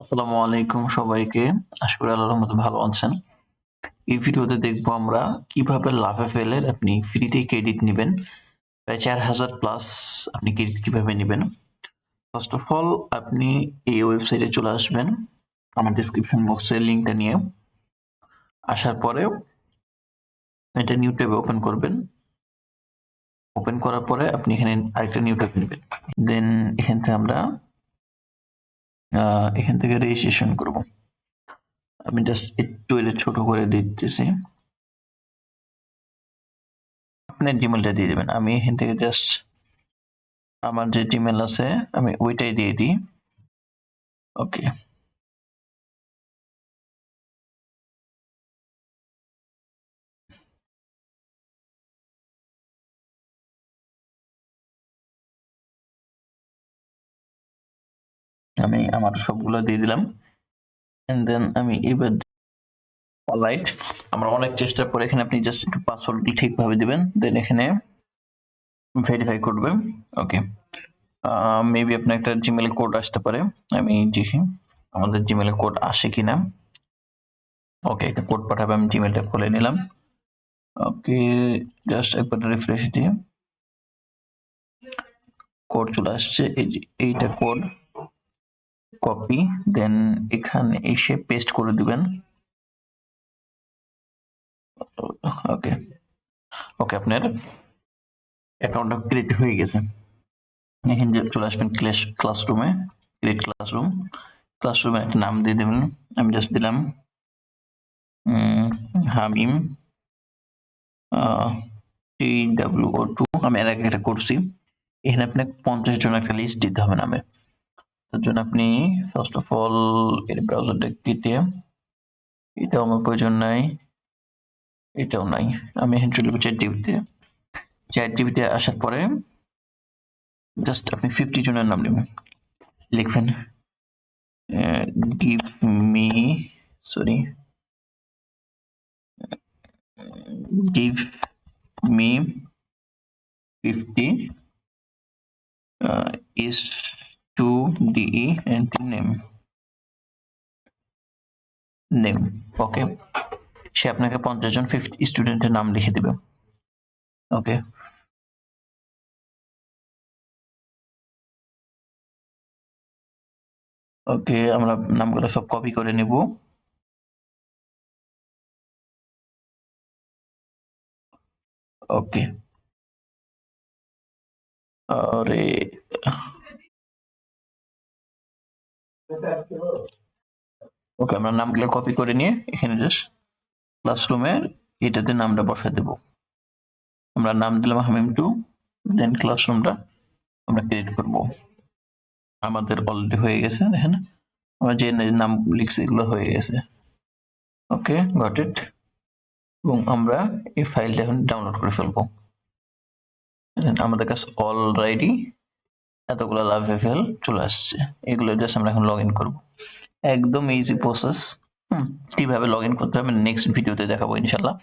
আসসালামু আলাইকুম সবাইকে। আশা করি আল্লাহর রহমতে ভালো আছেন। এই ভিডিওতে দেখবো আমরা কিভাবে লাভেফেল এর আপনি ফ্রিতে ক্রেডিট নিবেন। প্রায় 4000 প্লাস আপনি ক্রেডিট কিভাবে নিবেন। ফার্স্ট অফ অল আপনি এই ওয়েবসাইটে চলে আসবেন। আমার ডেসক্রিপশন বক্সের লিংকটা নিয়ে আসার পরে এটা নিউ ট্যাবে ওপেন করবেন। ওপেন করার পরে আপনি এখানে আরেকটা নিউ ট্যাব নেবেন। দেন এখান থেকে রেজিস্ট্রেশন করব। আমি জাস্ট একটু এটা ছোট করে দিতেছি। আপনার জিমেলটা দিয়ে দেবেন। আমি এখান থেকে জাস্ট আমার যে জিমেল আছে আমি ওইটাই দিয়ে দিই। ওকে, আমি আমার সবগুলো দিয়ে দিলাম। এন্ড দেন আমি এবার অলরাইট, আমরা অনেক চেষ্টা করে এখানে আপনি জাস্ট একটু পাসওয়ার্ডগুলো ঠিকভাবে দিবেন। দেন এখানে ভেরিফাই করবেন। ওকে, মেবি আপনার একটা জিমেল কোড আসতে পারে। আমি দেখি আমাদের জিমেল কোড আসে কিনা। ওকে, একটা কোড পাঠাবে। আমি জিমেলটা খুলে নিলাম। ওকে, জাস্ট একবার রিফ্রেশ দিয়ে কোড চলে আসছে। এই যে এইটা কোড কপি, দেন এখানে এসে পেস্ট করে দিবেন। ওকে ওকে, আপনার অ্যাকাউন্টটা ক্রিয়েট হয়ে গেছে। এখানে চলে আসবেন ক্লাসরুমে, ক্রিয়েট ক্লাসরুমে একটা নাম দিয়ে দেবেন। আমি জাস্ট দিলাম হামিম TWO2। আমি এর আগে এটা করছি। এখানে আপনাকে 50 জন একটা লিস্ট দিতে হবে নামে। তার জন্য আপনি ফার্স্ট অফ অল এর ব্রাউজারটা কেটে, এটাও আমার প্রয়োজন নাই, এটাও নাই। আমি এখানে চলে যাবো চ্যাট জিপিতে আসার পরে জাস্ট আপনি 50 জনের নাম নেবেন, লিখবেন give me sorry give me 50 is to DE and the name ওকে, সে আপনাকে 50 জন 50 স্টুডেন্টের নাম লিখে দিবে। ওকে, ওকে, আমরা নামগুলো সব কপি করে নেব। ওকে, আরে ওকে, আমরা নামগুলো কপি করে নিয়ে এখানে জাস্ট ক্লাসরুমের এটাতে নামটা বসায় দেব। আমরা নাম দিলাম হামিম2। দেন ক্লাসরুমটা আমরা ক্রিয়েট করব। আমাদের অলরেডি হয়ে গেছে, দেখেন আমরা যে নাম লিখছি এগুলো হয়ে গেছে। ওকে, গট ইট। এবং আমরা এই ফাইলটা এখন ডাউনলোড করে ফেলবো। আমাদের কাছে অলরেডি এতগুলো লাভেফেল চলে আসছে। এগুলো জাস্ট আমরা এখন লগ ইন করবো। একদম ইজি প্রসেস। কিভাবে লগ ইন করতে হবে নেক্সট ভিডিওতে দেখাবো ইনশাল্লাহ।